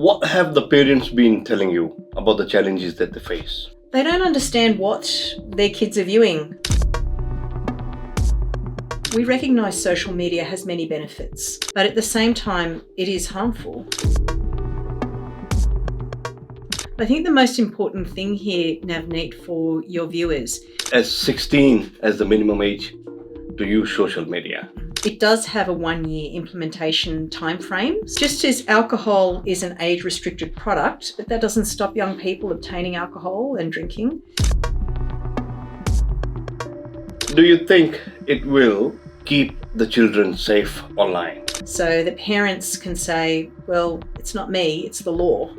What have the parents been telling you about the challenges that they face? They don't understand what their kids are viewing. We recognise social media has many benefits, but at the same time, it is harmful. I think the most important thing here, Navneet, for your viewers, As 16 as the minimum age to use social media. it does have a 1-year implementation timeframe. Just as alcohol is an age-restricted product, but that doesn't stop young people obtaining alcohol and drinking. Do you think it will keep the children safe online? So that parents can say, well, it's not me, it's the law.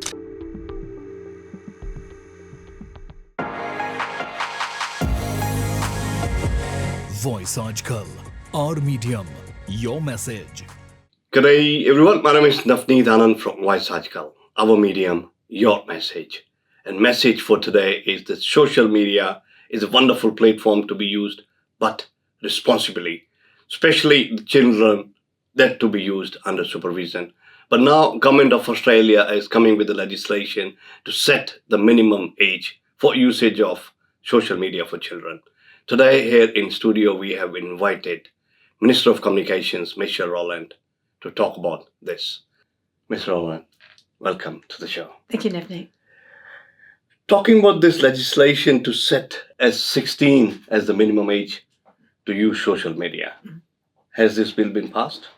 voiceaajkal, our medium, your message. Good day, everyone. My name is Navneet Anand from voiceaajkal, our medium, your message. And message for today is that social media is a wonderful platform to be used, but responsibly, especially the children, that to be used under supervision. But now Government of Australia is coming with the legislation to set the minimum age for usage of social media for children. Today here in studio we have invited Minister of Communications, Mr. Rowland, to talk about this. Mr. Rowland, welcome to the show. Thank you, Navneet. Talking about this legislation to set as 16 as the minimum age to use social media, has this bill been passed?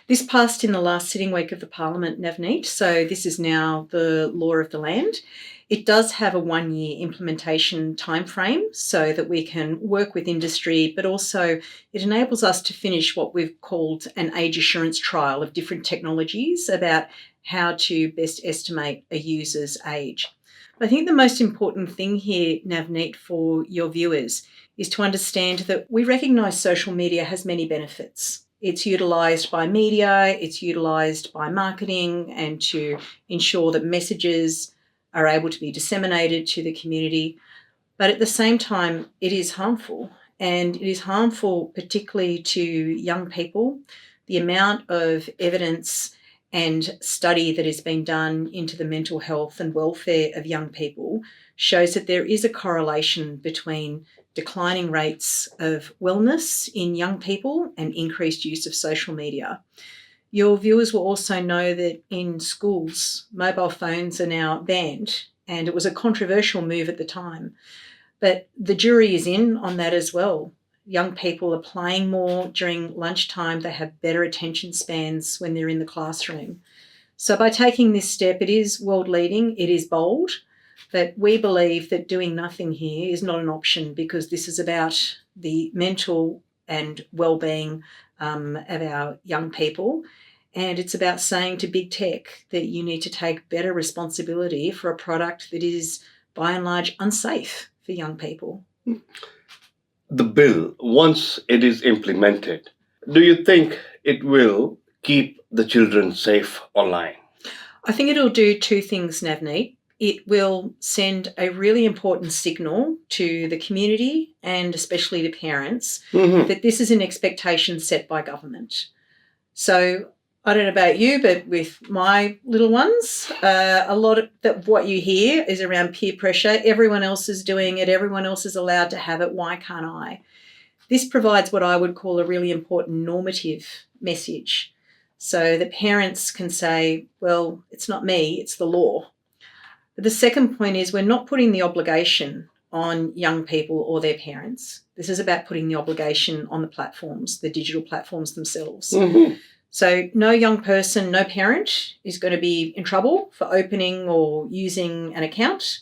This passed in the last sitting week of the Parliament, Navneet, so this is now the law of the land. It does have a 1-year implementation timeframe so that we can work with industry, but also it enables us to finish what we've called an age assurance trial of different technologies about how to best estimate a user's age. I think the most important thing here, Navneet, for your viewers is to understand that we recognise social media has many benefits. It's utilised by media, it's utilised by marketing and to ensure that messages are able to be disseminated to the community. But at the same time, it is harmful. And it is harmful particularly to young people. The amount of evidence and study that has been done into the mental health and welfare of young people shows that there is a correlation between declining rates of wellness in young people and increased use of social media. Your viewers will also know that in schools, mobile phones are now banned, and it was a controversial move at the time. But the jury is in on that as well. Young people are playing more during lunchtime. They have better attention spans when they're in the classroom. So by taking this step, it is world leading, it is bold, but we believe that doing nothing here is not an option because this is about the mental and well-being of our young people. And it's about saying to big tech that you need to take better responsibility for a product that is by and large unsafe for young people. The bill, once it is implemented, do you think it will keep the children safe online? I think it'll do two things, Navneet. It will send a really important signal to the community and especially to parents that this is an expectation set by government. So I don't know about you, but with my little ones, a lot of what you hear is around peer pressure. Everyone else is doing it. Everyone else is allowed to have it. Why can't I? This provides what I would call a really important normative message so that parents can say, well, it's not me, it's the law. But the second point is we're not putting the obligation on young people or their parents. This is about putting the obligation on the platforms, the digital platforms themselves. So no young person, no parent is going to be in trouble for opening or using an account.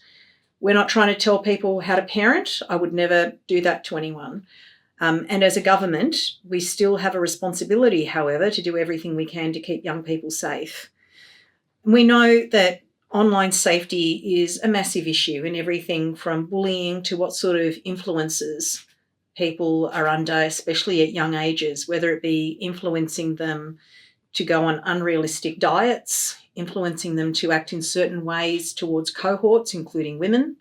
We're not trying to tell people how to parent. I would never do that to anyone. And as a government, we still have a responsibility, however, to do everything we can to keep young people safe. We know that online safety is a massive issue in everything from bullying to what sort of influences people are under, especially at young ages, whether it be influencing them to go on unrealistic diets, influencing them to act in certain ways towards cohorts, including women.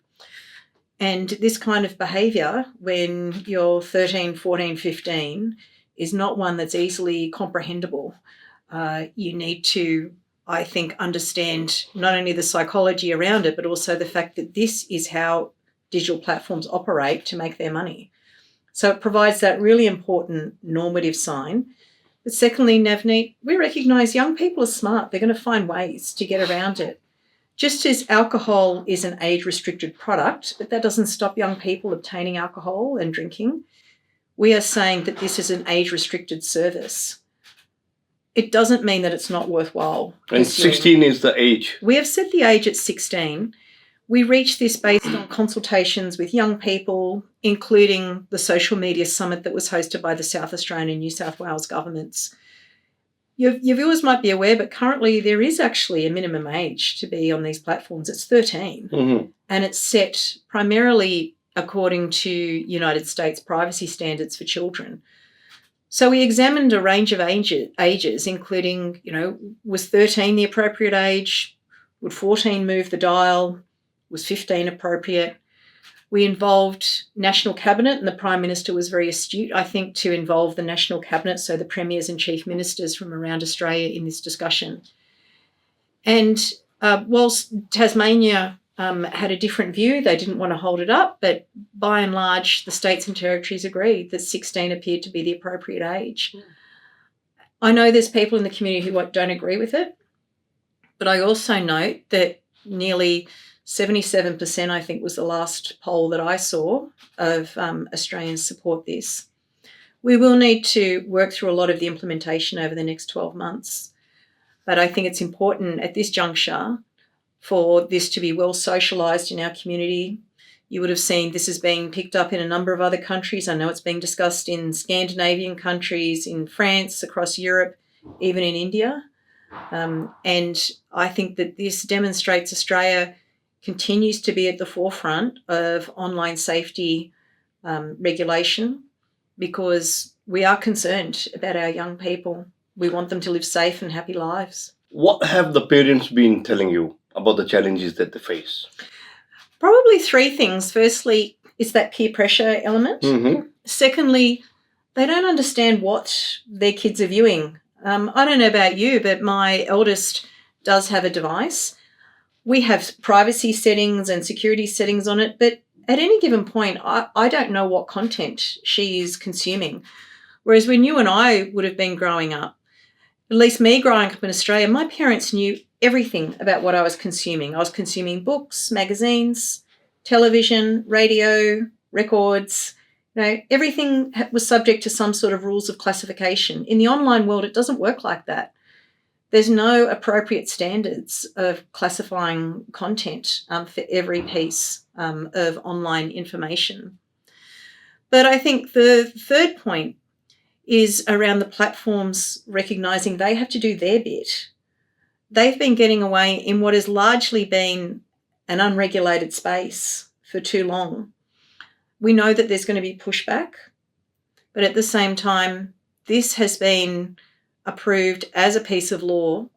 And this kind of behaviour, when you're 13, 14, 15, is not one that's easily comprehensible. You need to I think, understand not only the psychology around it, but also the fact that this is how digital platforms operate to make their money. So it provides that really important normative sign. But secondly, Navneet, we recognise young people are smart. They're going to find ways to get around it. Just as alcohol is an age-restricted product, but that doesn't stop young people obtaining alcohol and drinking, we are saying that this is an age-restricted service. It doesn't mean that it's not worthwhile. And 16 is the age. We have set the age at 16. We reached this based on consultations with young people, including the social media summit that was hosted by the South Australian and New South Wales governments. Your viewers might be aware, but currently there is actually a minimum age to be on these platforms. It's 13, and it's set primarily according to United States privacy standards for children. So we examined a range of ages, including, was 13 the appropriate age? Would 14 move the dial? Was 15 appropriate? We involved National Cabinet, and the Prime Minister was very astute, I think, to involve the National Cabinet, so the Premiers and Chief Ministers from around Australia in this discussion. And whilst Tasmania had a different view, they didn't want to hold it up, but by and large, the states and territories agreed that 16 appeared to be the appropriate age. I know there's people in the community who don't agree with it, but I also note that nearly 77%, I think, was the last poll that I saw of Australians support this. We will need to work through a lot of the implementation over the next 12 months, but I think it's important at this juncture for this to be well socialised in our community. You would have seen this is being picked up in a number of other countries. I know it's being discussed in Scandinavian countries, in France, across Europe, even in India. And I think that this demonstrates Australia continues to be at the forefront of online safety regulation, because we are concerned about our young people. We want them to live safe and happy lives. What have the parents been telling you about the challenges that they face? Probably three things. Firstly, it's that peer pressure element. Secondly, they don't understand what their kids are viewing. I don't know about you, but my eldest does have a device. We have privacy settings and security settings on it, but at any given point, I don't know what content she is consuming. Whereas when you and I would have been growing up, at least me growing up in Australia, my parents knew everything about what I was consuming. I was consuming books, magazines, television, radio, records. Everything was subject to some sort of rules of classification. In the online world, it doesn't work like that. There's no appropriate standards of classifying content for every piece of online information. But I think the third point is around the platforms recognising they have to do their bit. They've been getting away in what has largely been an unregulated space for too long. We know that there's going to be pushback, but at the same time, this has been approved as a piece of law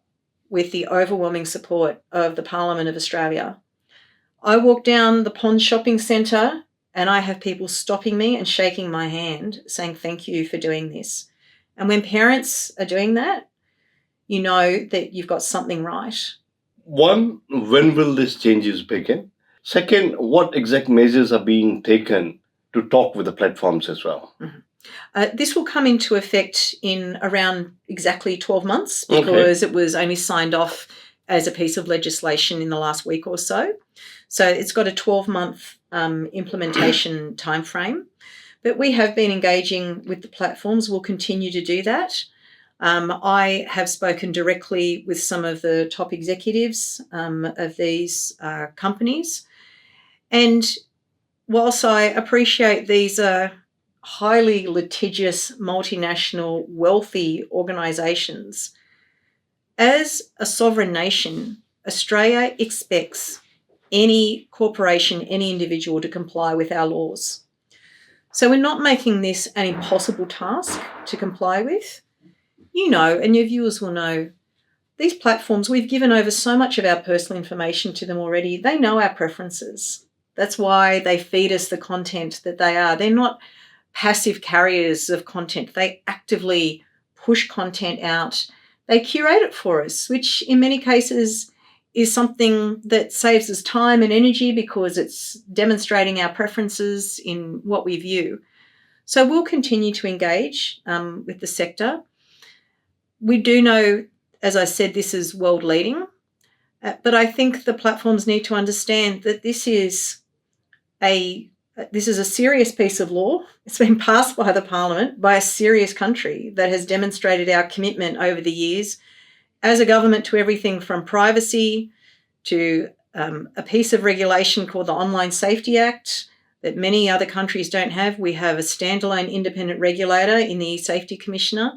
with the overwhelming support of the Parliament of Australia. I walk down the Pond Shopping Centre and I have people stopping me and shaking my hand saying thank you for doing this. And when parents are doing that, you know that you've got something right. One, when will these changes begin? Second, what exact measures are being taken to talk with the platforms as well? This will come into effect in around exactly 12 months because it was only signed off as a piece of legislation in the last week or so. So it's got a 12-month implementation timeframe. But we have been engaging with the platforms. We'll continue to do that. I have spoken directly with some of the top executives of these companies. And whilst I appreciate these are highly litigious, multinational, wealthy organisations, as a sovereign nation, Australia expects any corporation, any individual to comply with our laws. So we're not making this an impossible task to comply with. You know, and your viewers will know, these platforms, we've given over so much of our personal information to them already. They know our preferences. That's why they feed us the content that they are. They're not passive carriers of content. They actively push content out They curate it for us, which in many cases is something that saves us time and energy because it's demonstrating our preferences in what we view. So we'll continue to engage with the sector. We do know, as I said, this is world leading, but I think the platforms need to understand that this is a serious piece of law. It's been passed by the Parliament by a serious country that has demonstrated our commitment over the years as a government to everything from privacy to a piece of regulation called the Online Safety Act that many other countries don't have. We have a standalone independent regulator in the Safety Commissioner.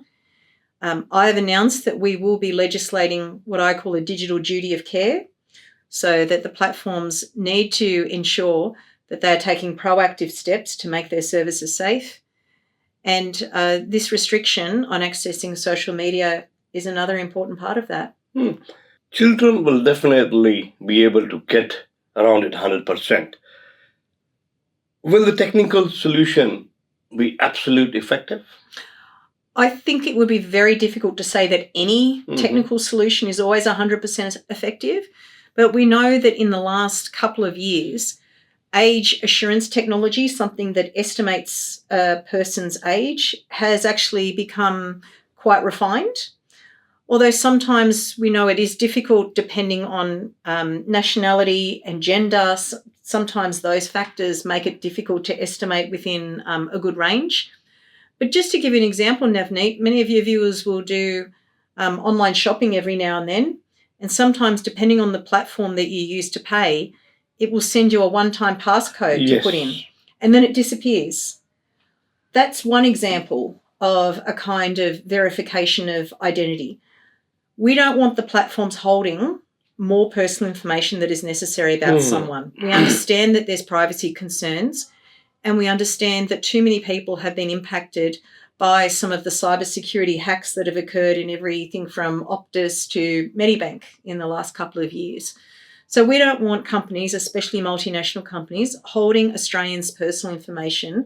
I have announced that we will be legislating what I call a digital duty of care, so that the platforms need to ensure that they're taking proactive steps to make their services safe. And this restriction on accessing social media is another important part of that. Children will definitely be able to get around it 100%. Will the technical solution be absolutely effective? I think it would be very difficult to say that any technical solution is always 100% effective, but we know that in the last couple of years, age assurance technology, something that estimates a person's age, has actually become quite refined. Although sometimes we know it is difficult depending on nationality and gender. Sometimes those factors make it difficult to estimate within a good range. But just to give you an example, Navneet, many of your viewers will do online shopping every now and then. And sometimes, depending on the platform that you use to pay, it will send you a one-time passcode to put in, and then it disappears. That's one example of a kind of verification of identity. We don't want the platforms holding more personal information that is necessary about someone. We understand that there's privacy concerns, and we understand that too many people have been impacted by some of the cybersecurity hacks that have occurred in everything from Optus to Medibank in the last couple of years. So we don't want companies, especially multinational companies, holding Australians' personal information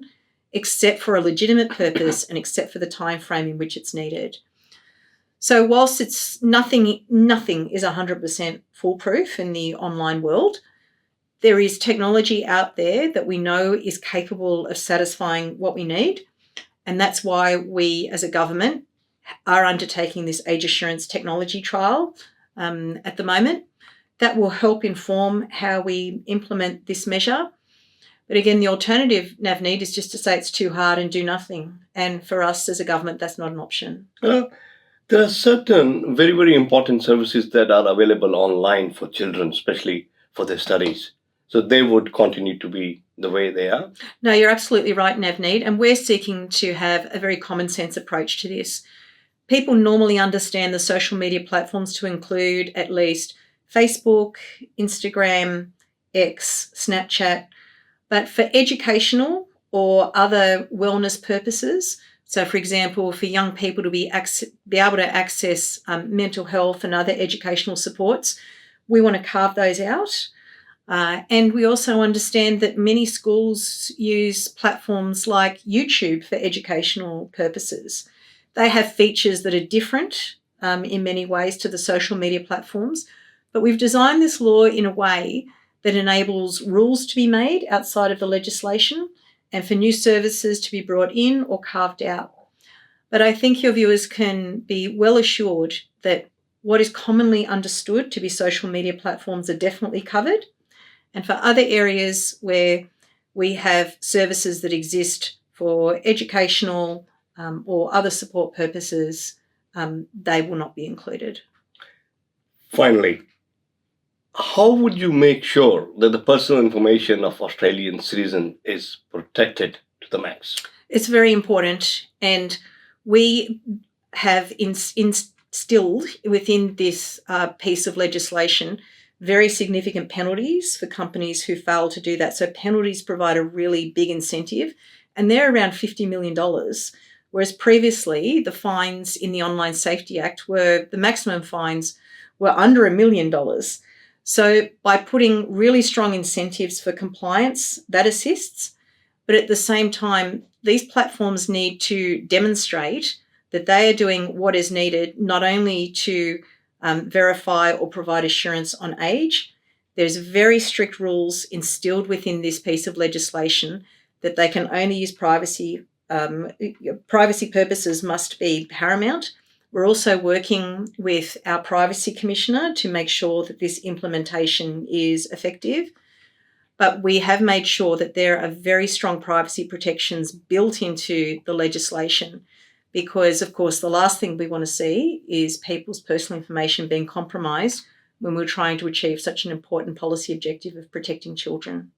except for a legitimate purpose and except for the time frame in which it's needed. So whilst it's nothing is 100% foolproof in the online world, there is technology out there that we know is capable of satisfying what we need. And that's why we as a government are undertaking this age assurance technology trial at the moment. That will help inform how we implement this measure. But again, the alternative, Navneet, is just to say it's too hard and do nothing. And for us as a government, that's not an option. There are certain very, very important services that are available online for children, especially for their studies. So they would continue to be the way they are? No, you're absolutely right, Navneet. And we're seeking to have a very common sense approach to this. People normally understand the social media platforms to include at least Facebook, Instagram, X, Snapchat. But for educational or other wellness purposes, so for example, for young people to be able to access mental health and other educational supports, we want to carve those out. And we also understand that many schools use platforms like YouTube for educational purposes. They have features that are different in many ways to the social media platforms, but we've designed this law in a way that enables rules to be made outside of the legislation and for new services to be brought in or carved out. But I think your viewers can be well assured that what is commonly understood to be social media platforms are definitely covered. And for other areas where we have services that exist for educational or other support purposes, they will not be included. Finally, how would you make sure that the personal information of Australian citizens is protected to the max? It's very important, and we have instilled within this piece of legislation very significant penalties for companies who fail to do that. So penalties provide a really big incentive, and they're around $50 million, whereas previously the fines in the Online Safety Act the maximum fines were under $1 million. So by putting really strong incentives for compliance, that assists. But at the same time, these platforms need to demonstrate that they are doing what is needed not only to verify or provide assurance on age. There's very strict rules instilled within this piece of legislation that they can only use privacy. Privacy purposes must be paramount. We're also working with our Privacy Commissioner to make sure that this implementation is effective. But we have made sure that there are very strong privacy protections built into the legislation because, of course, the last thing we want to see is people's personal information being compromised when we're trying to achieve such an important policy objective of protecting children.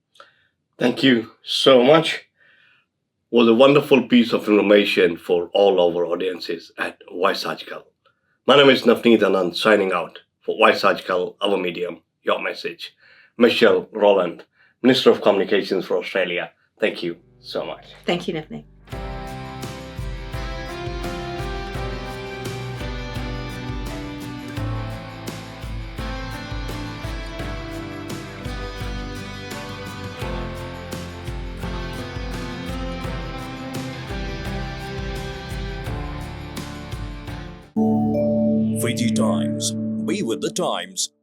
Thank you so much. It was a wonderful piece of information for all our audiences at voiceaajkal. My name is Navneet Anand, signing out for voiceaajkal, our medium, your message. Michelle Rowland, Minister of Communications for Australia. Thank you so much. Thank you, Navneet. Fiji Times. Be with the times.